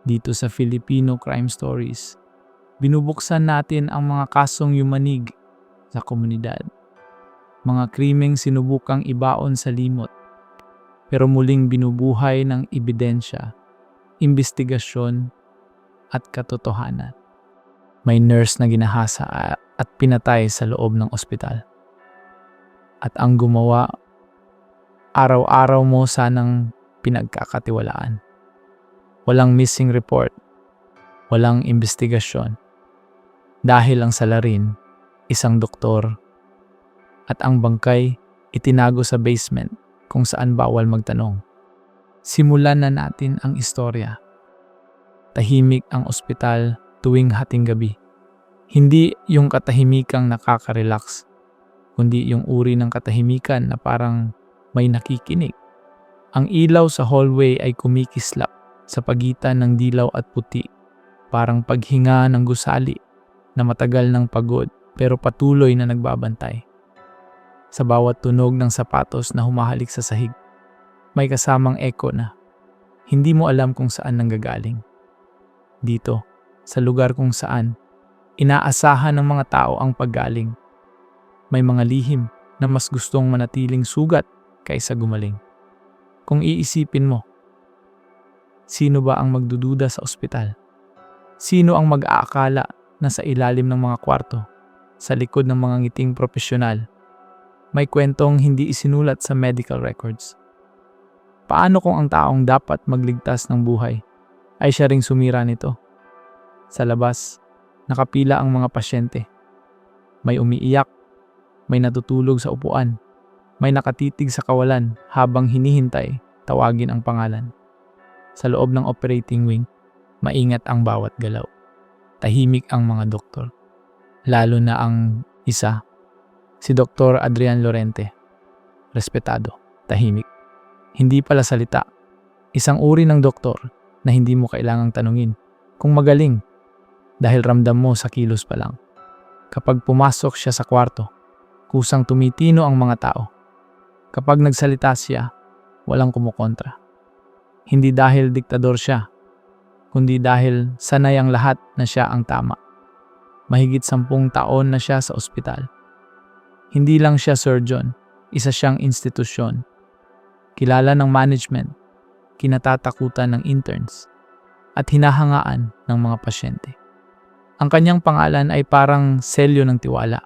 Dito sa Filipino Crime Stories, binubuksan natin ang mga kasong yumanig sa komunidad. Mga krimeng sinubukang ibaon sa limot, pero muling binubuhay ng ebidensya, imbestigasyon at katotohanan. May nurse na ginahasa at pinatay sa loob ng ospital. At ang gumawa, araw-araw mo sanang pinagkakatiwalaan. Walang missing report, walang investigasyon. Dahil ang salarin, isang doktor, at ang bangkay itinago sa basement kung saan bawal magtanong. Simulan na natin ang istorya. Tahimik ang ospital tuwing hating gabi. Hindi yung katahimikang nakaka-relax, kundi yung uri ng katahimikan na parang may nakikinig. Ang ilaw sa hallway ay kumikislap sa pagitan ng dilaw at puti, parang paghinga ng gusali na matagal ng pagod pero patuloy na nagbabantay. Sa bawat tunog ng sapatos na humahalik sa sahig, may kasamang echo na hindi mo alam kung saan nanggagaling. Dito, sa lugar kung saan inaasahan ng mga tao ang paggaling, may mga lihim na mas gustong manatiling sugat kaysa gumaling. Kung iisipin mo, sino ba ang magdududa sa ospital? Sino ang mag-aakala na sa ilalim ng mga kwarto, sa likod ng mga ngiting profesional, may kwentong hindi isinulat sa medical records? Paano kung ang taong dapat magligtas ng buhay ay siya ring sumira nito? Sa labas, nakapila ang mga pasyente. May umiiyak, may natutulog sa upuan, may nakatitig sa kawalan habang hinihintay tawagin ang pangalan. Sa loob ng operating wing, maingat ang bawat galaw. Tahimik ang mga doktor. Lalo na ang isa, si Dr. Adrian Lorente. Respetado, tahimik. Hindi pala salita. Isang uri ng doktor na hindi mo kailangang tanungin kung magaling dahil ramdam mo sa kilos pa lang. Kapag pumasok siya sa kwarto, kusang tumitino ang mga tao. Kapag nagsalita siya, walang kumukontra. Hindi dahil diktador siya, kundi dahil sanay ang lahat na siya ang tama. Mahigit 10 taon na siya sa ospital. Hindi lang siya surgeon, isa siyang institusyon. Kilala ng management, kinatatakutan ng interns, at hinahangaan ng mga pasyente. Ang kanyang pangalan ay parang selyo ng tiwala.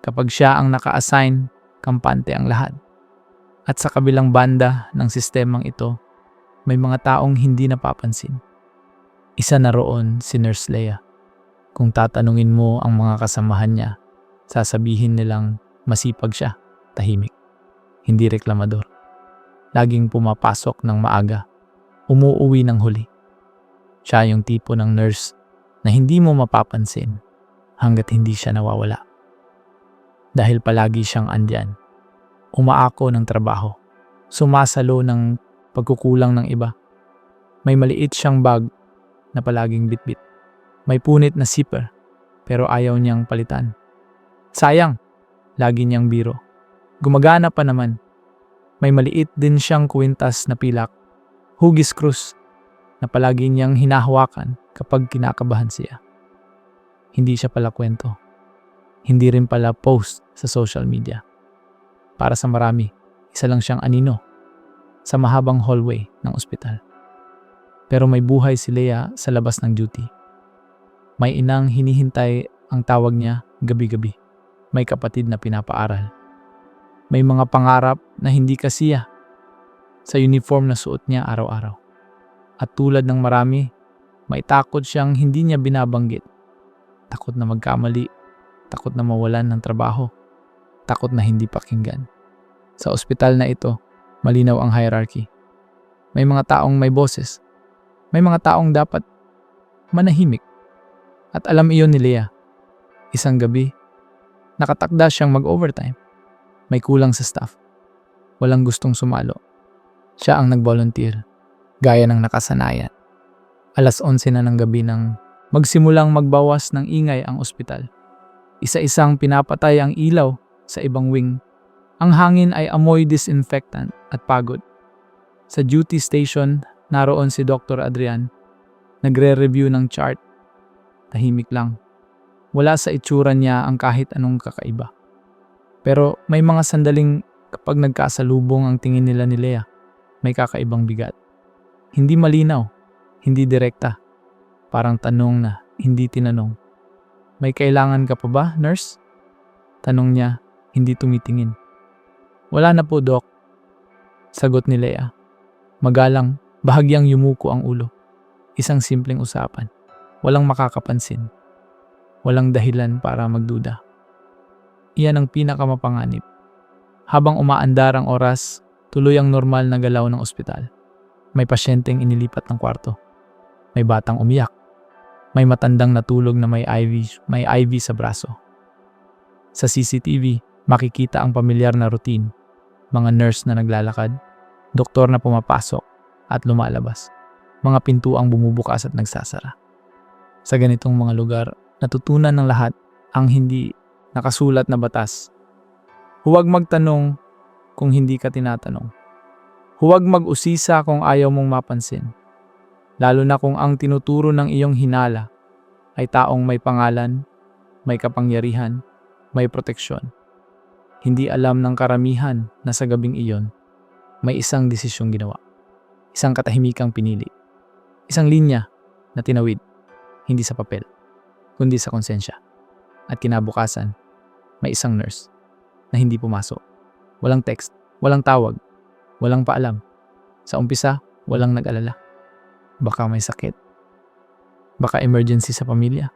Kapag siya ang naka-assign, kampante ang lahat. At sa kabilang banda ng sistemang ito, may mga taong hindi napapansin. Isa na roon si Nurse Leah. Kung tatanungin mo ang mga kasamahan niya, sasabihin nilang masipag siya, tahimik, hindi reklamador. Laging pumapasok ng maaga, umuuwi ng huli. Siya yung tipo ng nurse na hindi mo mapapansin hanggat hindi siya nawawala. Dahil palagi siyang andyan, umaako ng trabaho, sumasalo ng pagkukulang ng iba. May maliit siyang bag na palaging bitbit. May punit na zipper pero ayaw niyang palitan. Sayang, lagi niyang biro. Gumagana pa naman. May maliit din siyang kwintas na pilak, hugis krus, na palagi niyang hinahawakan kapag kinakabahan siya. Hindi siya pala kwento. Hindi rin pala post sa social media. Para sa marami, isa lang siyang anino sa mahabang hallway ng ospital. Pero may buhay si Leah sa labas ng duty. May inang hinihintay ang tawag niya gabi-gabi. May kapatid na pinapaaral. May mga pangarap na hindi kasiya sa uniform na suot niya araw-araw. At tulad ng marami, may takot siyang hindi niya binabanggit. Takot na magkamali, takot na mawalan ng trabaho, takot na hindi pakinggan. Sa ospital na ito, malinaw ang hierarchy. May mga taong may boses. May mga taong dapat manahimik. At alam iyon ni Leah. Isang gabi, nakatakda siyang mag-overtime. May kulang sa staff. Walang gustong sumalo. Siya ang nag-volunteer, gaya ng nakasanayan. 11:00 na ng gabi nang magsimulang magbawas ng ingay ang ospital. Isa-isang pinapatay ang ilaw sa ibang wing. Ang hangin ay amoy disinfectant at pagod. Sa duty station, naroon si Dr. Adrian. Nagre-review ng chart. Tahimik lang. Wala sa itsura niya ang kahit anong kakaiba. Pero may mga sandaling kapag nagkasalubong ang tingin nila ni Lea, may kakaibang bigat. Hindi malinaw, hindi direkta. Parang tanong na hindi tinanong. May kailangan ka pa ba, nurse? Tanong niya, hindi tumitingin. Wala na po, Doc. Sagot ni Lea. Magalang, bahagyang yumuko ang ulo. Isang simpleng usapan. Walang makakapansin. Walang dahilan para magduda. Iyan ang pinakamapanganib. Habang umaandar ang oras, tuloy ang normal na galaw ng ospital. May pasyenteng inilipat ng kwarto. May batang umiyak. May matandang natulog na may IV sa braso. Sa CCTV, makikita ang pamilyar na routine. Mga nurse na naglalakad, doktor na pumapasok at lumalabas. Mga pintuang bumubukas at nagsasara. Sa ganitong mga lugar, natutunan ng lahat ang hindi nakasulat na batas. Huwag magtanong kung hindi ka tinatanong. Huwag mag-usisa kung ayaw mong mapansin. Lalo na kung ang tinuturo ng iyong hinala ay taong may pangalan, may kapangyarihan, may proteksyon. Hindi alam ng karamihan na sa gabing iyon, may isang desisyong ginawa. Isang katahimikang pinili. Isang linya na tinawid, hindi sa papel, kundi sa konsensya. At kinabukasan, may isang nurse na hindi pumasok. Walang text, walang tawag, walang paalam. Sa umpisa, walang nag-alala. Baka may sakit. Baka emergency sa pamilya.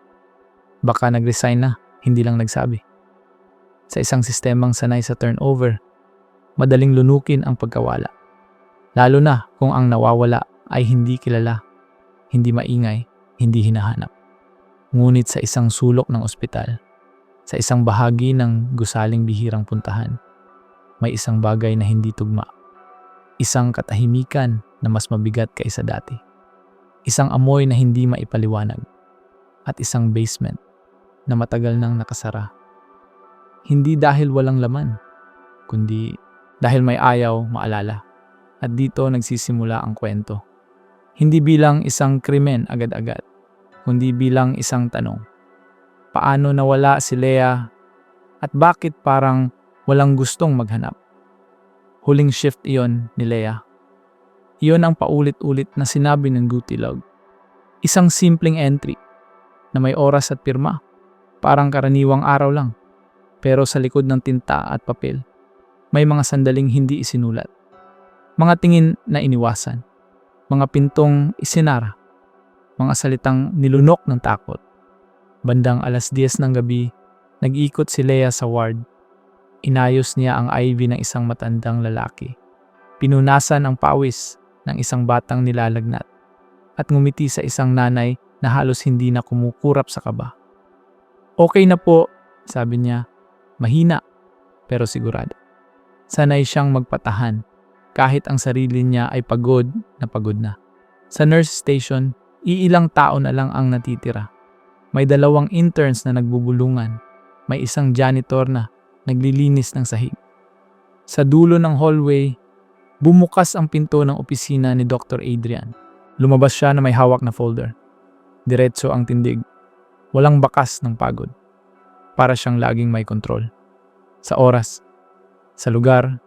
Baka nag-resign na, hindi lang nagsabi. Sa isang sistemang sanay sa turnover, madaling lunukin ang pagkawala. Lalo na kung ang nawawala ay hindi kilala, hindi maingay, hindi hinahanap. Ngunit sa isang sulok ng ospital, sa isang bahagi ng gusaling bihirang puntahan, may isang bagay na hindi tugma. Isang katahimikan na mas mabigat kaysa dati. Isang amoy na hindi maipaliwanag. At isang basement na matagal nang nakasara. Hindi dahil walang laman, kundi dahil may ayaw maalala. At dito nagsisimula ang kwento. Hindi bilang isang krimen agad-agad, kundi bilang isang tanong. Paano nawala si Lea at bakit parang walang gustong maghanap? Huling shift iyon ni Lea. Iyon ang paulit-ulit na sinabi ng Gutilog. Isang simpleng entry na may oras at pirma, parang karaniwang araw lang. Pero sa likod ng tinta at papel, may mga sandaling hindi isinulat. Mga tingin na iniwasan, mga pintong isinara, mga salitang nilunok ng takot. Bandang 10:00 ng gabi, nag-ikot si Lea sa ward. Inayos niya ang IV ng isang matandang lalaki. Pinunasan ang pawis ng isang batang nilalagnat at ngumiti sa isang nanay na halos hindi na kumukurap sa kaba. Okay na po, sabi niya, mahina pero sigurado. Sanay siyang magpatahan kahit ang sarili niya ay pagod na. Sa nurse station, iilang tao na lang ang natitira. May 2 interns na nagbubulungan. May isang janitor na naglilinis ng sahig. Sa dulo ng hallway, bumukas ang pinto ng opisina ni Dr. Adrian. Lumabas siya na may hawak na folder. Diretso ang tindig. Walang bakas ng pagod. Para siyang laging may kontrol. Sa oras, sa lugar,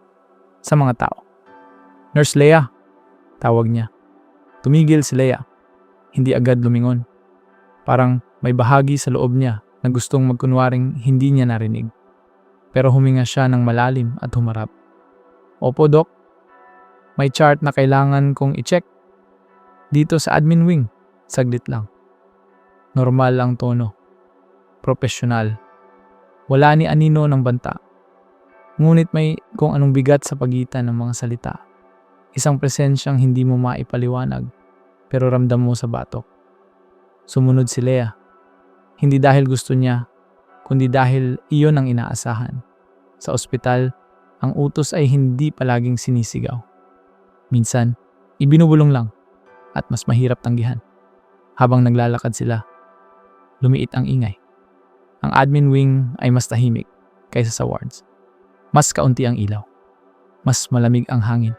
sa mga tao. Nurse Lea, tawag niya. Tumigil si Lea. Hindi agad lumingon. Parang may bahagi sa loob niya na gustong magkunwaring hindi niya narinig. Pero huminga siya ng malalim at humarap. Opo, Doc. May chart na kailangan kong i-check. Dito sa admin wing, saglit lang. Normal ang tono. Profesional. Wala ni anino ng banta. Ngunit may kung anong bigat sa pagitan ng mga salita. Isang presensyang hindi mo maipaliwanag, pero ramdam mo sa batok. Sumunod si Lea. Hindi dahil gusto niya, kundi dahil iyon ang inaasahan. Sa ospital, ang utos ay hindi palaging sinisigaw. Minsan, ibinubulong lang at mas mahirap tanggihan. Habang naglalakad sila, lumiit ang ingay. Ang admin wing ay mas tahimik kaysa sa wards. Mas kaunti ang ilaw. Mas malamig ang hangin.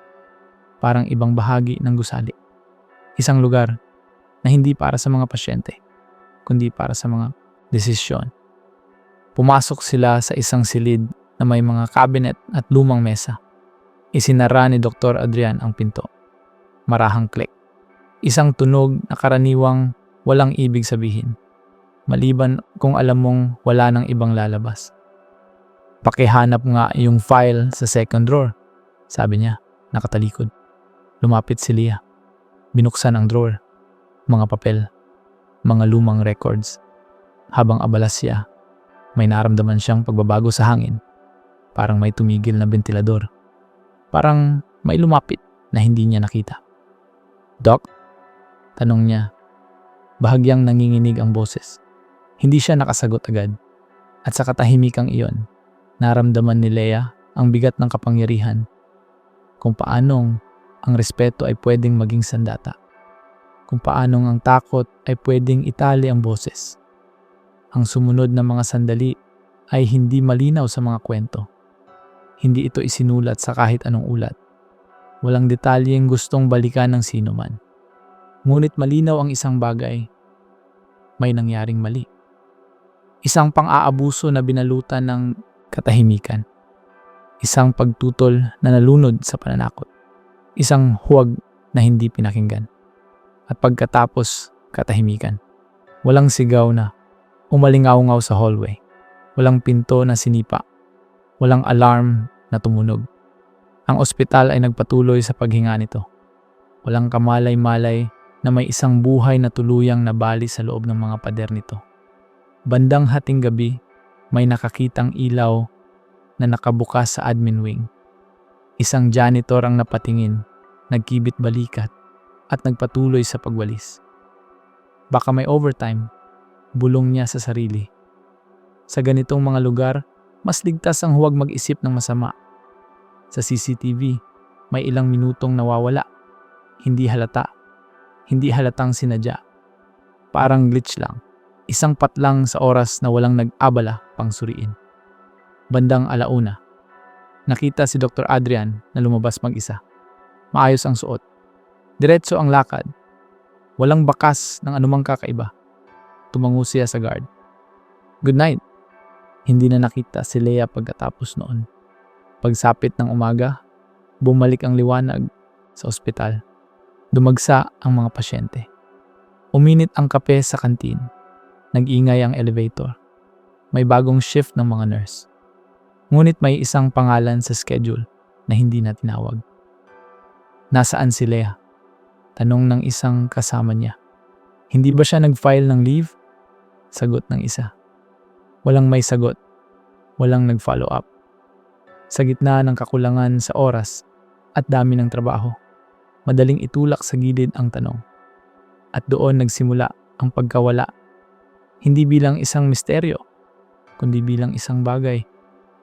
Parang ibang bahagi ng gusali. Isang lugar na hindi para sa mga pasyente, kundi para sa mga desisyon. Pumasok sila sa isang silid na may mga cabinet at lumang mesa. Isinara ni Dr. Adrian ang pinto. Marahang click. Isang tunog na karaniwang walang ibig sabihin, maliban kung alam mong wala nang ibang lalabas. Pakihanap nga yung file sa second drawer, sabi niya, nakatalikod. Lumapit si Leah. Binuksan ang drawer. Mga papel, mga lumang records. Habang abala siya, may naramdaman siyang pagbabago sa hangin. Parang may tumigil na bentilador. Parang may lumapit na hindi niya nakita. "Doc?" tanong niya. Bahagyang nanginginig ang boses. Hindi siya nakasagot agad. At sa katahimikang iyon, naramdaman ni Leah ang bigat ng kapangyarihan. Kung paanong ang respeto ay pwedeng maging sandata. Kung paanong ang takot ay pwedeng itali ang boses. Ang sumunod na mga sandali ay hindi malinaw sa mga kwento. Hindi ito isinulat sa kahit anong ulat. Walang detalyeng gustong balikan ng sino man. Ngunit malinaw ang isang bagay. May nangyaring mali. Isang pang-aabuso na binalutan ng katahimikan. Isang pagtutol na nalunod sa pananakot. Isang huwag na hindi pinakinggan. At pagkatapos, katahimikan. Walang sigaw na umalingaw-ngaw sa hallway. Walang pinto na sinipa. Walang alarm na tumunog. Ang ospital ay nagpatuloy sa paghinga nito. Walang kamalay-malay na may isang buhay na tuluyang nabali sa loob ng mga pader nito. Bandang hating gabi, may nakakitang ilaw na nakabukas sa admin wing. Isang janitor ang napatingin, nagkibit balikat, at nagpatuloy sa pagwalis. Baka may overtime, bulong niya sa sarili. Sa ganitong mga lugar, mas ligtas ang huwag mag-isip ng masama. Sa CCTV, may ilang minutong nawawala. Hindi halata. Hindi halatang sinadya. Parang glitch lang. Isang patlang sa oras na walang nag-abala pang suriin. Bandang 1:00, nakita si Dr. Adrian na lumabas mag-isa. Maayos ang suot. Diretso ang lakad. Walang bakas ng anumang kakaiba. Tumango siya sa guard. "Good night." Hindi na nakita si Leah pagkatapos noon. Pagsapit ng umaga, bumalik ang liwanag sa ospital. Dumagsa ang mga pasyente. Uminit ang kape sa kantin. Nag-ingay ang elevator. May bagong shift ng mga nurse. Ngunit may isang pangalan sa schedule na hindi na tinawag. "Nasaan si Leah?" tanong ng isang kasama niya. "Hindi ba siya nag-file ng leave?" sagot ng isa. Walang may sagot. Walang nag-follow up. Sa gitna ng kakulangan sa oras at dami ng trabaho, madaling itulak sa gilid ang tanong. At doon nagsimula ang pagkawala. Hindi bilang isang misteryo, kundi bilang isang bagay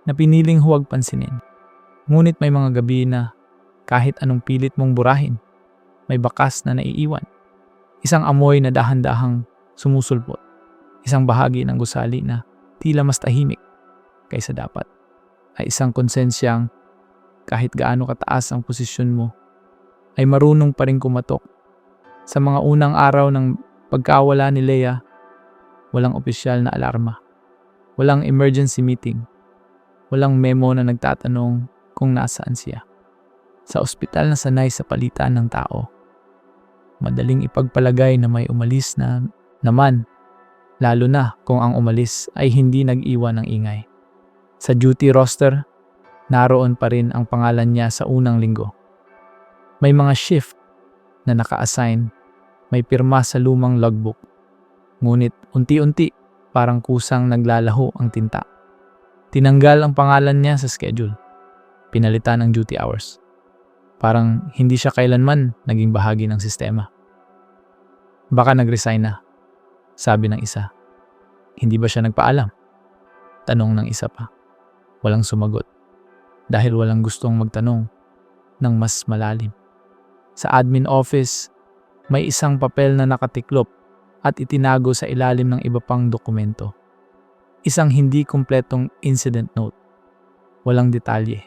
na piniling huwag pansinin. Ngunit may mga gabi na kahit anong pilit mong burahin, may bakas na naiiwan. Isang amoy na dahan-dahang sumusulpot. Isang bahagi ng gusali na tila mas tahimik kaysa dapat. Ay isang konsensyang kahit gaano kataas ang posisyon mo, ay marunong pa rin kumatok. Sa mga unang araw ng pagkawala ni Leah, walang opisyal na alarma. Walang emergency meeting. Walang memo na nagtatanong kung nasaan siya. Sa ospital na sanay sa palitan ng tao, madaling ipagpalagay na may umalis na naman, lalo na kung ang umalis ay hindi nag-iwan ng ingay. Sa duty roster, naroon pa rin ang pangalan niya sa unang linggo. May mga shift na naka-assign, may pirma sa lumang logbook. Ngunit unti-unti parang kusang naglalaho ang tinta. Tinanggal ang pangalan niya sa schedule. Pinalitan ang duty hours. Parang hindi siya kailanman naging bahagi ng sistema. "Baka nag-resign na," sabi ng isa. "Hindi ba siya nagpaalam?" tanong ng isa pa. Walang sumagot. Dahil walang gustong magtanong ng mas malalim. Sa admin office, may isang papel na nakatiklop at itinago sa ilalim ng iba pang dokumento. Isang hindi kumpletong incident note. Walang detalye.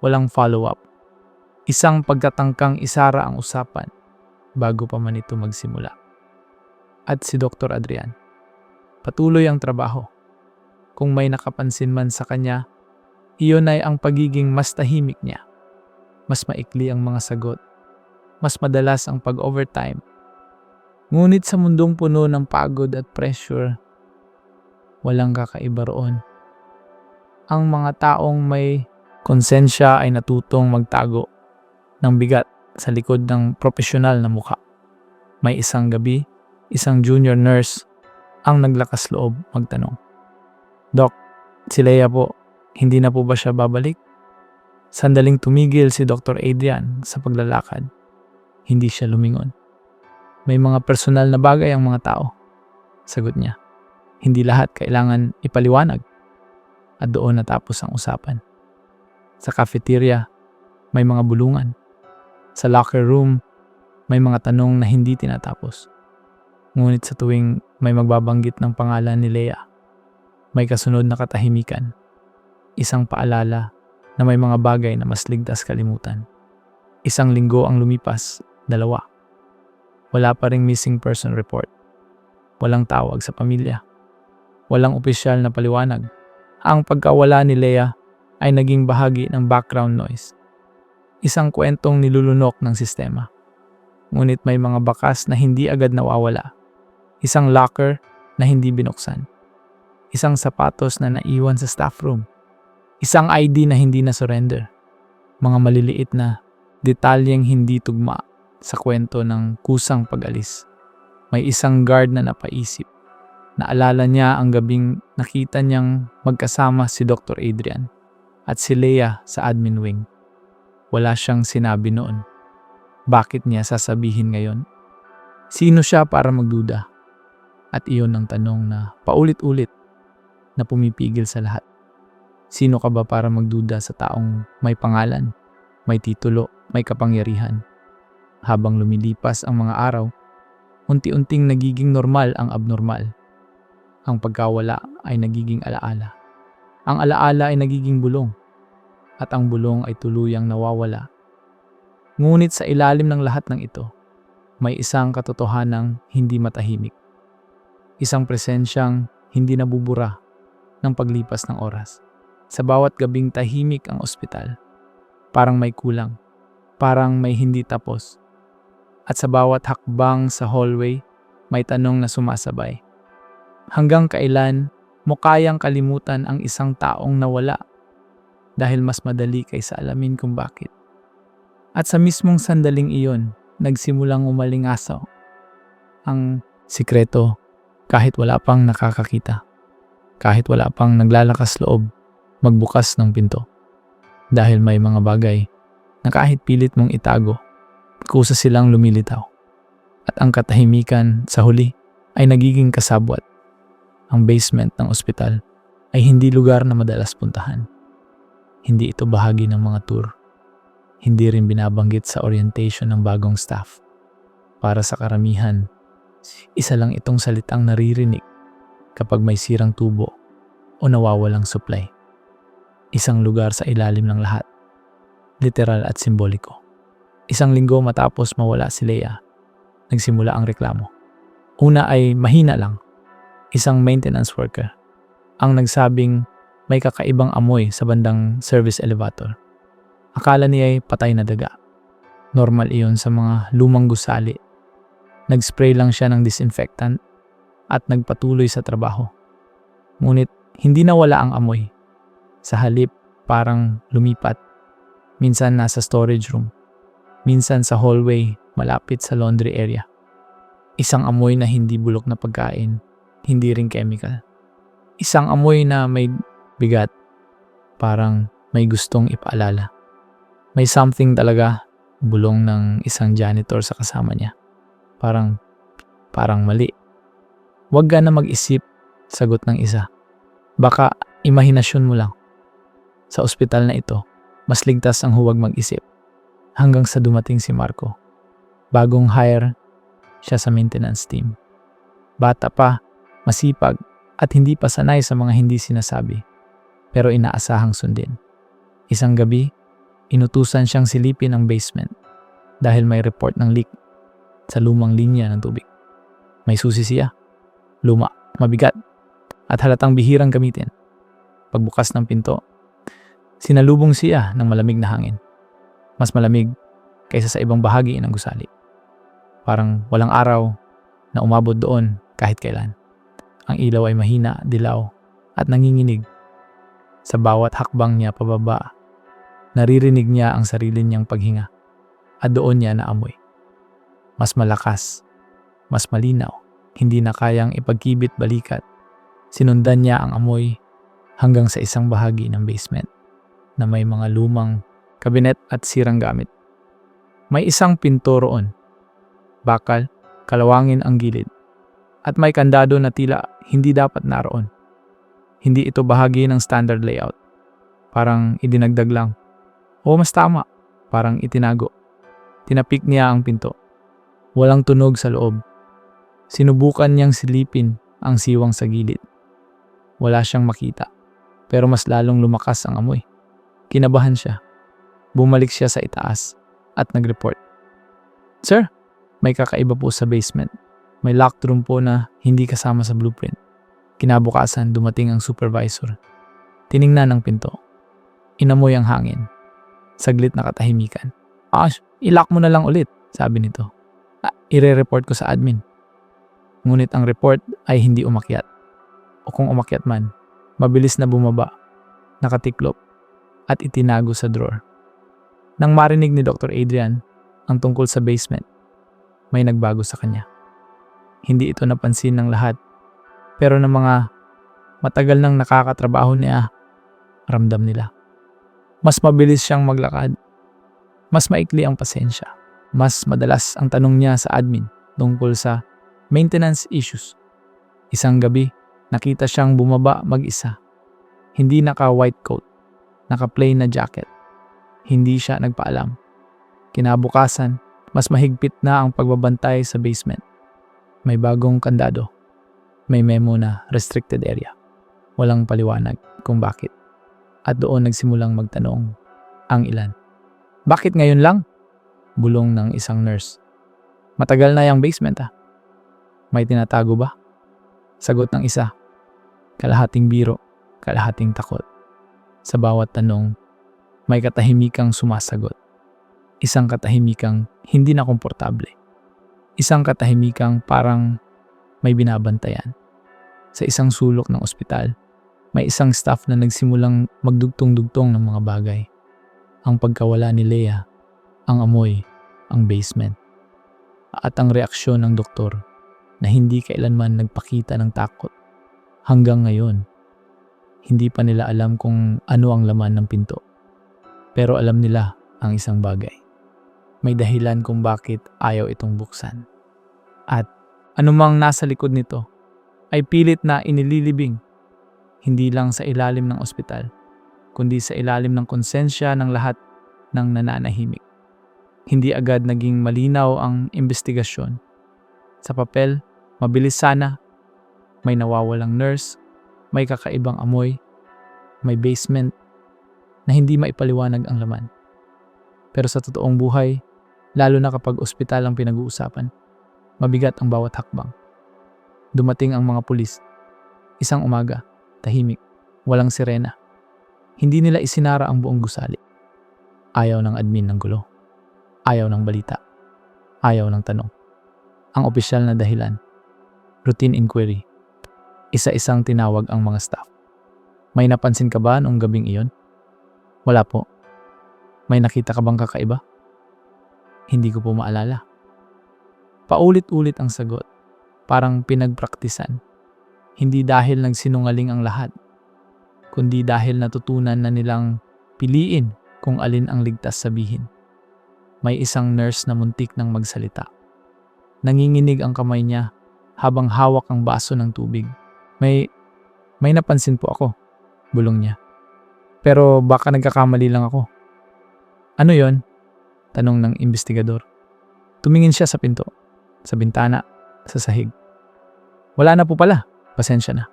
Walang follow-up. Isang pagtatangkang isara ang usapan bago pa man ito magsimula. at si Dr. Adrian. Patuloy ang trabaho. Kung may nakapansin man sa kanya, iyon ay ang pagiging mas tahimik niya. Mas maikli ang mga sagot. Mas madalas ang pag-overtime. Ngunit sa mundong puno ng pagod at pressure, walang kakaiba roon. Ang mga taong may konsensya ay natutong magtago ng bigat sa likod ng profesional na mukha. May isang gabi, isang junior nurse ang naglakas loob magtanong, "Doc, si Leia po, hindi na po ba siya babalik?" Sandaling tumigil si Dr. Adrian sa paglalakad. Hindi siya lumingon. "May mga personal na bagay ang mga tao," sagot niya. "Hindi lahat kailangan ipaliwanag." At doon natapos ang usapan. Sa cafeteria, may mga bulungan. Sa locker room, may mga tanong na hindi tinatapos. Ngunit sa tuwing may magbabanggit ng pangalan ni Leia, may kasunod na katahimikan. Isang paalala na may mga bagay na mas ligtas kalimutan. Isang linggo ang lumipas, 2. Wala pa ring missing person report. Walang tawag sa pamilya. Walang opisyal na paliwanag. Ang pagkawala ni Leia ay naging bahagi ng background noise. Isang kwentong nilulunok ng sistema. Ngunit may mga bakas na hindi agad nawawala. Isang locker na hindi binuksan. Isang sapatos na naiwan sa staff room. Isang ID na hindi na-surrender. Mga maliliit na detalyeng hindi tugma sa kwento ng kusang pag-alis. May isang guard na napaisip. Naalala niya ang gabing nakita niyang magkasama si Dr. Adrian at si Leia sa admin wing. Wala siyang sinabi noon. Bakit niya sasabihin ngayon? Sino siya para magduda? At iyon ang tanong na paulit-ulit na pumipigil sa lahat. Sino ka ba para magduda sa taong may pangalan, may titulo, may kapangyarihan? Habang lumilipas ang mga araw, unti-unting nagiging normal ang abnormal. Ang pagkawala ay nagiging alaala. Ang alaala ay nagiging bulong. At ang bulong ay tuluyang nawawala. Ngunit sa ilalim ng lahat ng ito, may isang katotohanang hindi matahimik. Isang presensyang hindi nabubura ng paglipas ng oras. Sa bawat gabing tahimik ang ospital, parang may kulang, parang may hindi tapos. At sa bawat hakbang sa hallway, may tanong na sumasabay. Hanggang kailan mo kayang kalimutan ang isang taong nawala dahil mas madali kaysa alamin kung bakit? At sa mismong sandaling iyon, nagsimulang umalingasaw ang sikreto kahit wala pang nakakakita, kahit wala pang naglalakas loob magbukas ng pinto. Dahil may mga bagay na kahit pilit mong itago, kusa silang lumilitaw. At ang katahimikan sa huli ay nagiging kasabwat. Ang basement ng ospital ay hindi lugar na madalas puntahan. Hindi ito bahagi ng mga tour. Hindi rin binabanggit sa orientation ng bagong staff. Para sa karamihan, isa lang itong salitang naririnig kapag may sirang tubo o nawawalang supply. Isang lugar sa ilalim ng lahat, literal at simboliko. Isang linggo matapos mawala si Leia, nagsimula ang reklamo. Una ay mahina lang. Isang maintenance worker ang nagsabing may kakaibang amoy sa bandang service elevator. Akala niya ay patay na daga. Normal iyon sa mga lumang gusali. Nag-spray lang siya ng disinfectant at nagpatuloy sa trabaho. Ngunit hindi nawala ang amoy. Sa halip, parang lumipat. Minsan nasa storage room. Minsan sa hallway malapit sa laundry area. Isang amoy na hindi bulok na pagkain, hindi rin chemical. Isang amoy na may bigat, parang may gustong ipaalala. May something talaga, bulong ng isang janitor sa kasama niya. Parang mali. Huwag ka na mag-isip, sagot ng isa. Baka imahinasyon mo lang. Sa ospital na ito, mas ligtas ang huwag mag-isip. Hanggang sa dumating si Marco. Bagong hire siya sa maintenance team. Bata pa, masipag, at hindi pa sanay sa mga hindi sinasabi. Pero inaasahang sundin. Isang gabi, inutusan siyang silipin ang basement dahil may report ng leak sa lumang linya ng tubig. May susi siya, luma, mabigat, at halatang bihirang gamitin. Pagbukas ng pinto, sinalubong siya ng malamig na hangin. Mas malamig kaysa sa ibang bahagi ng gusali. Parang walang araw na umabot doon kahit kailan. Ang ilaw ay mahina, dilaw, at nanginginig. Sa bawat hakbang niya pababa, naririnig niya ang sarili niyang paghinga at doon niya naamoy. Mas malakas, mas malinaw, hindi na kayang ipagkibit balikat. Sinundan niya ang amoy hanggang sa isang bahagi ng basement na may mga lumang kabinet at sirang gamit. May isang pinto roon, bakal, kalawangin ang gilid, at may kandado na tila hindi dapat naroon. Hindi ito bahagi ng standard layout. Parang idinagdag lang. O mas tama, parang itinago. Tinapik niya ang pinto. Walang tunog sa loob. Sinubukan niyang silipin ang siwang sa gilid. Wala siyang makita, pero mas lalong lumakas ang amoy. Kinabahan siya. Bumalik siya sa itaas at nag-report. Sir, may kakaiba po sa basement. May locked room po na hindi kasama sa blueprint. Kinabukasan, dumating ang supervisor. Tiningnan ang pinto. Inamoy ang hangin. Saglit na katahimikan. I-lock mo na lang ulit, sabi nito. Ire-report ko sa admin. Ngunit ang report ay hindi umakyat. O kung umakyat man, mabilis na bumaba, nakatiklop, at itinago sa drawer. Nang marinig ni Dr. Adrian ang tungkol sa basement, may nagbago sa kanya. Hindi ito napansin ng lahat, pero ng mga matagal nang nakakatrabaho niya, ramdam nila. Mas mabilis siyang maglakad. Mas maikli ang pasensya. Mas madalas ang tanong niya sa admin tungkol sa maintenance issues. Isang gabi, nakita siyang bumaba mag-isa. Hindi naka-white coat, naka-plain na jacket. Hindi siya nagpaalam. Kinabukasan, mas mahigpit na ang pagbabantay sa basement. May bagong kandado. May memo na restricted area. Walang paliwanag kung bakit. At doon nagsimulang magtanong ang ilan. Bakit ngayon lang? Bulong ng isang nurse. Matagal na yung basement May tinatago ba? Sagot ng isa. Kalahating biro, kalahating takot. Sa bawat tanong, may katahimikang sumasagot. Isang katahimikang hindi na komportable. Isang katahimikang parang may binabantayan. Sa isang sulok ng ospital, may isang staff na nagsimulang magdugtong-dugtong ng mga bagay. Ang pagkawala ni Leah, ang amoy, ang basement, at ang reaksyon ng doktor na hindi kailanman nagpakita ng takot. Hanggang ngayon, hindi pa nila alam kung ano ang laman ng pinto. Pero alam nila ang isang bagay. May dahilan kung bakit ayaw itong buksan. At anumang nasa likod nito ay pilit na inililibing, hindi lang sa ilalim ng ospital, kundi sa ilalim ng konsensya ng lahat ng nananahimik. Hindi agad naging malinaw ang investigasyon. Sa papel, mabilis sana, may nawawalang nurse, may kakaibang amoy, may basement na hindi maipaliwanag ang laman. Pero sa totoong buhay, lalo na kapag ospital ang pinag-uusapan, mabigat ang bawat hakbang. Dumating ang mga pulis. Isang umaga, tahimik, walang sirena. Hindi nila isinara ang buong gusali. Ayaw ng admin ng gulo. Ayaw ng balita. Ayaw ng tanong. Ang opisyal na dahilan, routine inquiry. Isa-isang tinawag ang mga staff. May napansin ka ba noong gabing iyon? Wala po. May nakita ka bang kakaiba? Hindi ko po maalala. Paulit-ulit ang sagot. Parang pinagpraktisan. Hindi dahil nagsinungaling ang lahat, kundi dahil natutunan na nilang piliin kung alin ang ligtas sabihin. May isang nurse na muntik nang magsalita. Nanginginig ang kamay niya habang hawak ang baso ng tubig. May napansin po ako, bulong niya. Pero baka nagkakamali lang ako. Ano yon? Tanong ng investigador. Tumingin siya sa pinto, sa bintana, sa sahig. Wala na po pala, pasensya na.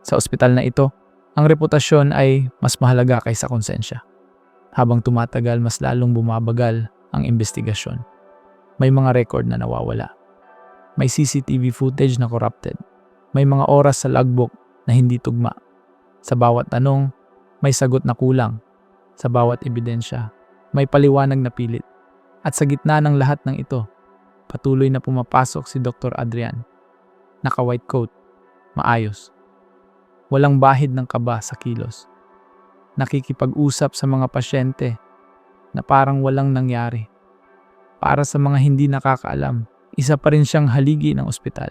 Sa ospital na ito, ang reputasyon ay mas mahalaga kaysa konsensya. Habang tumatagal, mas lalong bumabagal ang investigasyon. May mga record na nawawala. May CCTV footage na corrupted. May mga oras sa logbook na hindi tugma. Sa bawat tanong, may sagot na kulang. Sa bawat ebidensya, may paliwanag na pilit. At sa gitna ng lahat ng ito, patuloy na pumapasok si Dr. Adrian. Naka-white coat, maayos. Walang bahid ng kaba sa kilos. Nakikipag-usap sa mga pasyente na parang walang nangyari. Para sa mga hindi nakakaalam, isa pa rin siyang haligi ng ospital.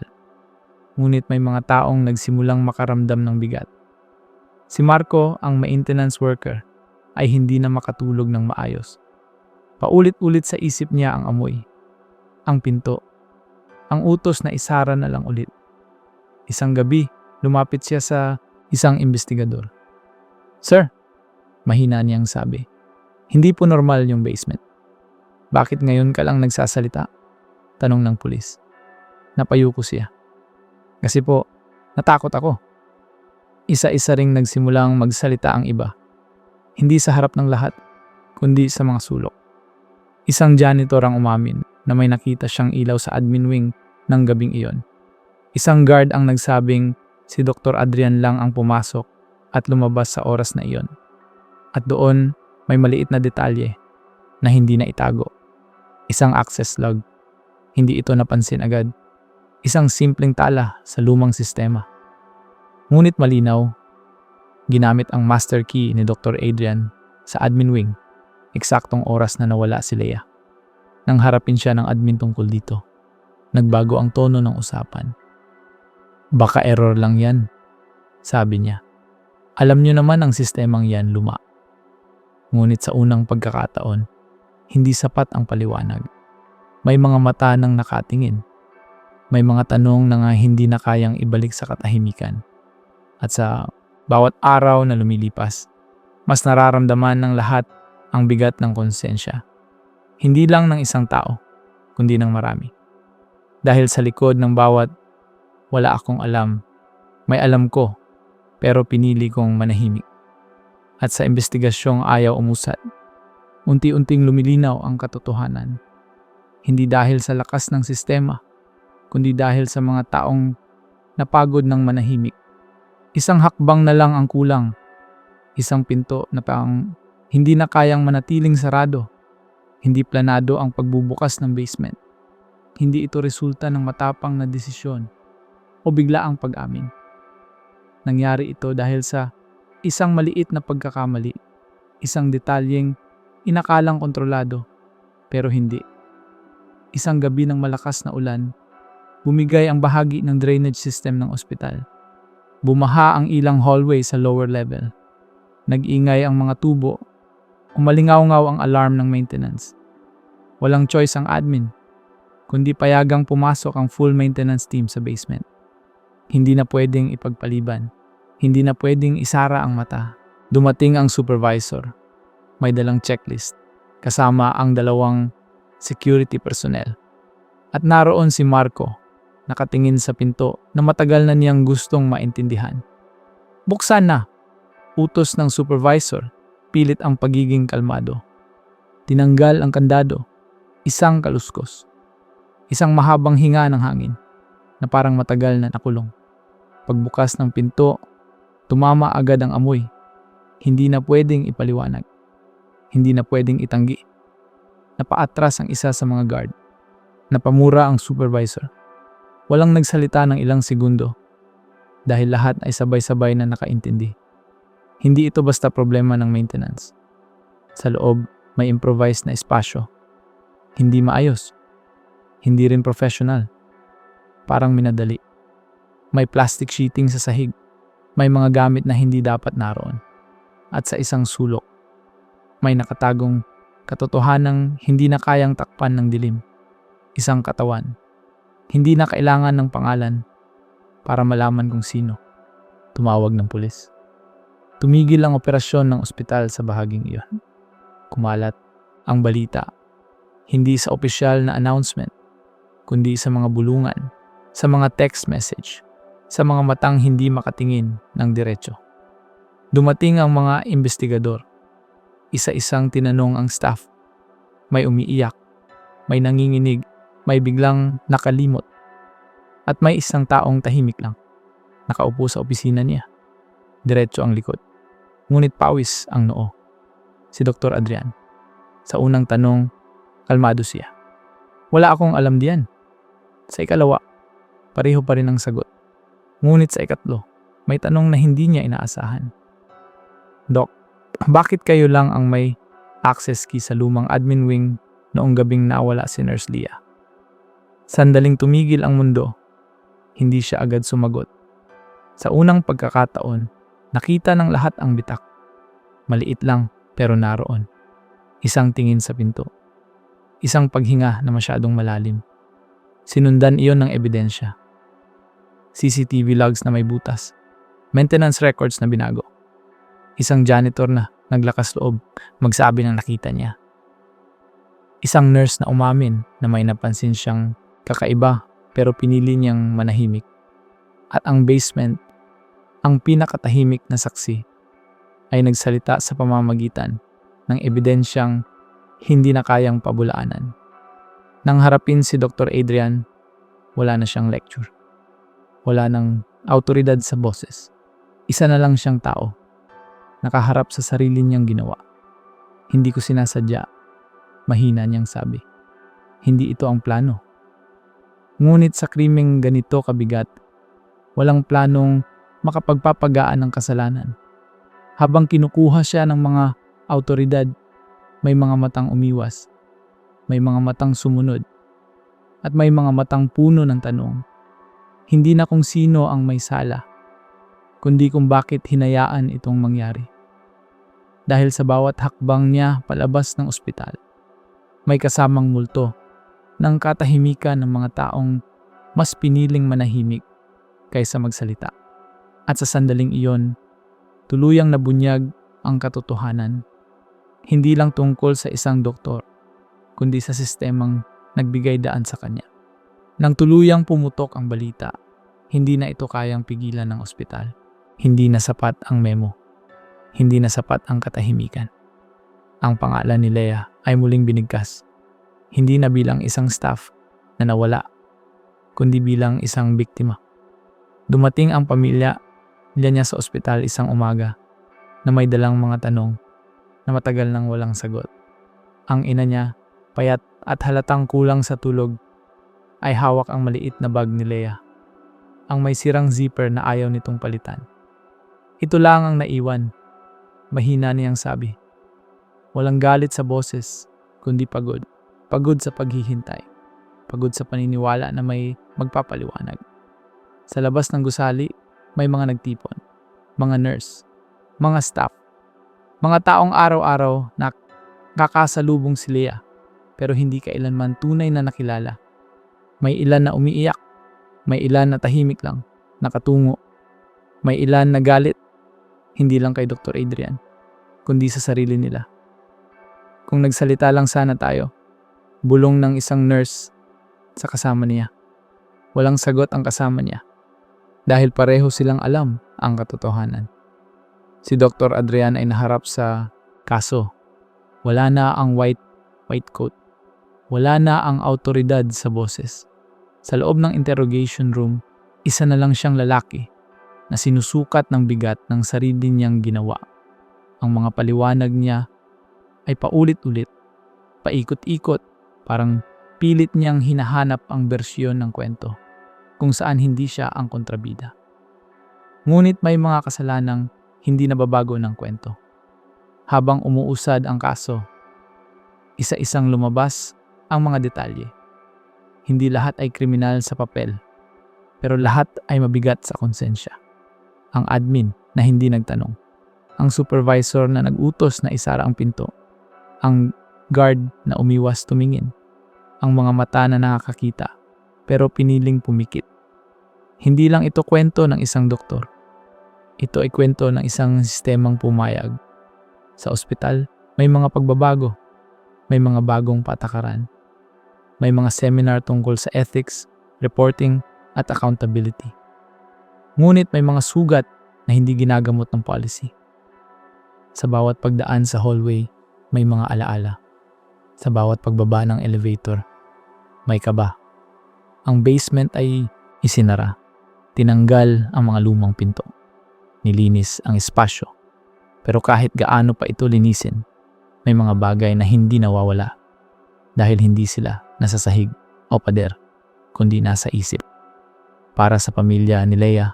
Ngunit may mga taong nagsimulang makaramdam ng bigat. Si Marco, ang maintenance worker, ay hindi na makatulog ng maayos. Paulit-ulit sa isip niya ang amoy, ang pinto, ang utos na isara na lang ulit. Isang gabi, lumapit siya sa isang investigador. "Sir," mahina niyang sabi, "hindi po normal yung basement. Bakit ngayon ka lang nagsasalita?" Tanong ng pulis. Napayuko siya. "Kasi po, natakot ako." Isa-isa ring nagsimulang magsalita ang iba. Hindi sa harap ng lahat, kundi sa mga sulok. Isang janitor ang umamin na may nakita siyang ilaw sa admin wing ng gabing iyon. Isang guard ang nagsabing si Dr. Adrian lang ang pumasok at lumabas sa oras na iyon. At doon, may maliit na detalye na hindi na itago. Isang access log. Hindi ito napansin agad. Isang simpleng tala sa lumang sistema. Ngunit malinaw, ginamit ang master key ni Dr. Adrian sa admin wing. Eksaktong oras na nawala si Leia. Nang harapin siya ng admin tungkol dito, nagbago ang tono ng usapan. "Baka error lang yan," sabi niya. "Alam niyo naman ang sistemang yan luma." Ngunit sa unang pagkakataon, hindi sapat ang paliwanag. May mga mata nang nakatingin. May mga tanong na nga hindi na kayang ibalik sa katahimikan. At sa bawat araw na lumilipas, mas nararamdaman ng lahat ang bigat ng konsensya. Hindi lang ng isang tao, kundi ng marami. Dahil sa likod ng bawat "wala akong alam", may alam ko, pero pinili kong manahimik. At sa investigasyong ayaw umusad, unti-unting lumilinaw ang katotohanan. Hindi dahil sa lakas ng sistema, kundi dahil sa mga taong napagod ng manahimik. Isang hakbang na lang ang kulang. Isang pinto na hindi na kayang manatiling sarado. Hindi planado ang pagbubukas ng basement. Hindi ito resulta ng matapang na desisyon o biglaang pag-amin. Nangyari ito dahil sa isang maliit na pagkakamali. Isang detalyeng inakalang kontrolado, pero hindi. Isang gabi ng malakas na ulan, bumigay ang bahagi ng drainage system ng ospital. Bumaha ang ilang hallway sa lower level. Nag-ingay ang mga tubo. Umalingaw-ngaw ang alarm ng maintenance. Walang choice ang admin, kundi payagang pumasok ang full maintenance team sa basement. Hindi na pwedeng ipagpaliban. Hindi na pwedeng isara ang mata. Dumating ang supervisor. May dalang checklist, kasama ang 2 security personnel. At naroon si Marco, nakatingin sa pinto na matagal na niyang gustong maintindihan. "Buksan na!" Utos ng supervisor, pilit ang pagiging kalmado. Tinanggal ang kandado, isang kaluskos. Isang mahabang hinga ng hangin na parang matagal na nakulong. Pagbukas ng pinto, tumama agad ang amoy. Hindi na pwedeng ipaliwanag. Hindi na pwedeng itanggi. Napaatras ang isa sa mga guard. Napamura ang supervisor. Walang nagsalita ng ilang segundo dahil lahat ay sabay-sabay na nakaintindi. Hindi ito basta problema ng maintenance. Sa loob, may improvised na espasyo. Hindi maayos. Hindi rin professional. Parang minadali. May plastic sheeting sa sahig. May mga gamit na hindi dapat naroon. At sa isang sulok, may nakatagong katotohanang hindi na kayang takpan ng dilim. Isang katawan. Hindi na kailangan ng pangalan para malaman kung sino. Tumawag ng pulis. Tumigil ang operasyon ng ospital sa bahaging iyon. Kumalat ang balita. Hindi sa opisyal na announcement, kundi sa mga bulungan, sa mga text message, sa mga matang hindi makatingin ng diretso. Dumating ang mga investigador. Isa-isang tinanong ang staff. May umiiyak, may nanginginig, may biglang nakalimot. At may isang taong tahimik lang, nakaupo sa opisina niya. Diretso ang likod, ngunit pawis ang noo. Si Dr. Adrian. Sa unang tanong, kalmado siya. Wala akong alam diyan. Sa ikalawa, pareho pa rin ang sagot. Ngunit sa ikatlo, may tanong na hindi niya inaasahan. Doc, bakit kayo lang ang may access key sa lumang admin wing noong gabing nawala si Nurse Leah? Sandaling tumigil ang mundo. Hindi siya agad sumagot. Sa unang pagkakataon, nakita ng lahat ang bitak. Maliit lang pero naroon. Isang tingin sa pinto. Isang paghinga na masyadong malalim. Sinundan iyon ng ebidensya. CCTV logs na may butas. Maintenance records na binago. Isang janitor na naglakas loob magsabi ng nakita niya. Isang nurse na umamin na may napansin siyang kakaiba pero pinili niyang manahimik. At ang basement, ang pinakatahimik na saksi, ay nagsalita sa pamamagitan ng ebidensyang hindi na kayang pabulaanan. Nang harapin si Dr. Adrian, wala na siyang lecture. Wala nang autoridad sa boses. Isa na lang siyang tao, nakaharap sa sarili niyang ginawa. Hindi ko sinasadya, mahina niyang sabi. Hindi ito ang plano. Ngunit sa krimeng ganito kabigat, walang planong makapagpapagaan ng kasalanan. Habang kinukuha siya ng mga autoridad, may mga matang umiwas, may mga matang sumunod, at may mga matang puno ng tanong. Hindi na kung sino ang may sala, kundi kung bakit hinayaan itong mangyari. Dahil sa bawat hakbang niya palabas ng ospital, may kasamang multo ng katahimikan ng mga taong mas piniling manahimik kaysa magsalita. At sa sandaling iyon, tuluyang nabunyag ang katotohanan. Hindi lang tungkol sa isang doktor, kundi sa sistemang nagbigay daan sa kanya. Nang tuluyang pumutok ang balita, hindi na ito kayang pigilan ng ospital. Hindi na sapat ang memo. Hindi na sapat ang katahimikan. Ang pangalan ni Leah ay muling binigkas. Hindi na bilang isang staff na nawala, kundi bilang isang biktima. Dumating ang pamilya niya sa ospital isang umaga na may dalang mga tanong na matagal nang walang sagot. Ang ina niya, payat at halatang kulang sa tulog, ay hawak ang maliit na bag ni Leah. Ang may sirang zipper na ayaw nitong palitan. Ito lang ang naiwan. Mahina niyang sabi. Walang galit sa boses, kundi pagod. Pagod sa paghihintay. Pagod sa paniniwala na may magpapaliwanag. Sa labas ng gusali, may mga nagtipon. Mga nurse. Mga staff. Mga taong araw-araw na kakasalubong si Leah, pero hindi kailanman tunay na nakilala. May ilan na umiiyak. May ilan na tahimik lang, nakatungo. May ilan na galit, hindi lang kay Dr. Adrian, kundi sa sarili nila. Kung nagsalita lang sana tayo, bulong ng isang nurse sa kasama niya. Walang sagot ang kasama niya, dahil pareho silang alam ang katotohanan. Si Dr. Adrian ay naharap sa kaso. Wala na ang white coat. Wala na ang autoridad sa boses. Sa loob ng interrogation room, isa na lang siyang lalaki na sinusukat ng bigat ng sarili niyang ginawa. Ang mga paliwanag niya ay paulit-ulit, paikot-ikot, parang pilit niyang hinahanap ang bersyon ng kwento kung saan hindi siya ang kontrabida. Ngunit may mga kasalanang hindi nababago ng kwento. Habang umuusad ang kaso, isa-isang lumabas ang mga detalye. Hindi lahat ay kriminal sa papel, pero lahat ay mabigat sa konsensya. Ang admin na hindi nagtanong, ang supervisor na nag-utos na isara ang pinto, ang guard na umiwas tumingin, ang mga mata na nakakakita pero piniling pumikit. Hindi lang ito kwento ng isang doktor. Ito ay kwento ng isang sistemang pumayag. Sa ospital, may mga pagbabago, may mga bagong patakaran. May mga seminar tungkol sa ethics, reporting, at accountability. Ngunit may mga sugat na hindi ginagamot ng policy. Sa bawat pagdaan sa hallway, may mga alaala. Sa bawat pagbaba ng elevator, may kaba. Ang basement ay Isinara, tinanggal ang mga lumang pinto, nilinis ang espasyo. Pero kahit gaano pa ito linisin, may mga bagay na hindi nawawala dahil hindi sila nasa sahig o pader, kundi nasa isip. Para sa pamilya ni Leia,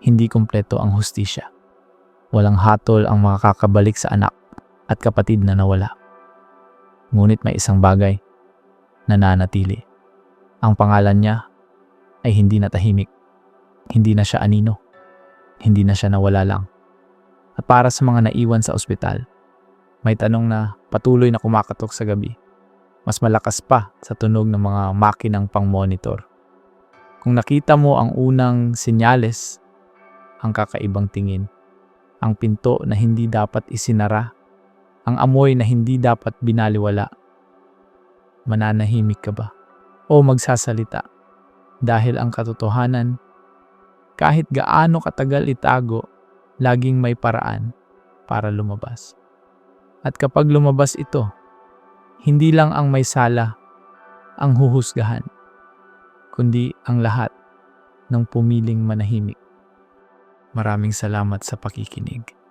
hindi kumpleto ang hustisya. Walang hatol ang makakabalik sa anak at kapatid na nawala. Ngunit may isang bagay na nanatili. Ang pangalan niya ay hindi na tahimik. Hindi na siya anino. Hindi na siya nawala lang. At para sa mga naiwan sa ospital, may tanong na patuloy na kumakatok sa gabi. Mas malakas pa sa tunog ng mga makinang pang-monitor. Kung nakita mo ang unang senyales, ang kakaibang tingin, ang pinto na hindi dapat isinara, ang amoy na hindi dapat binaliwala, mananahimik ka ba? O magsasalita? Dahil ang katotohanan, kahit gaano katagal itago, laging may paraan para lumabas. At kapag lumabas ito, hindi lang ang may sala ang huhusgahan, kundi ang lahat ng pumiling manahimik. Maraming salamat sa pakikinig.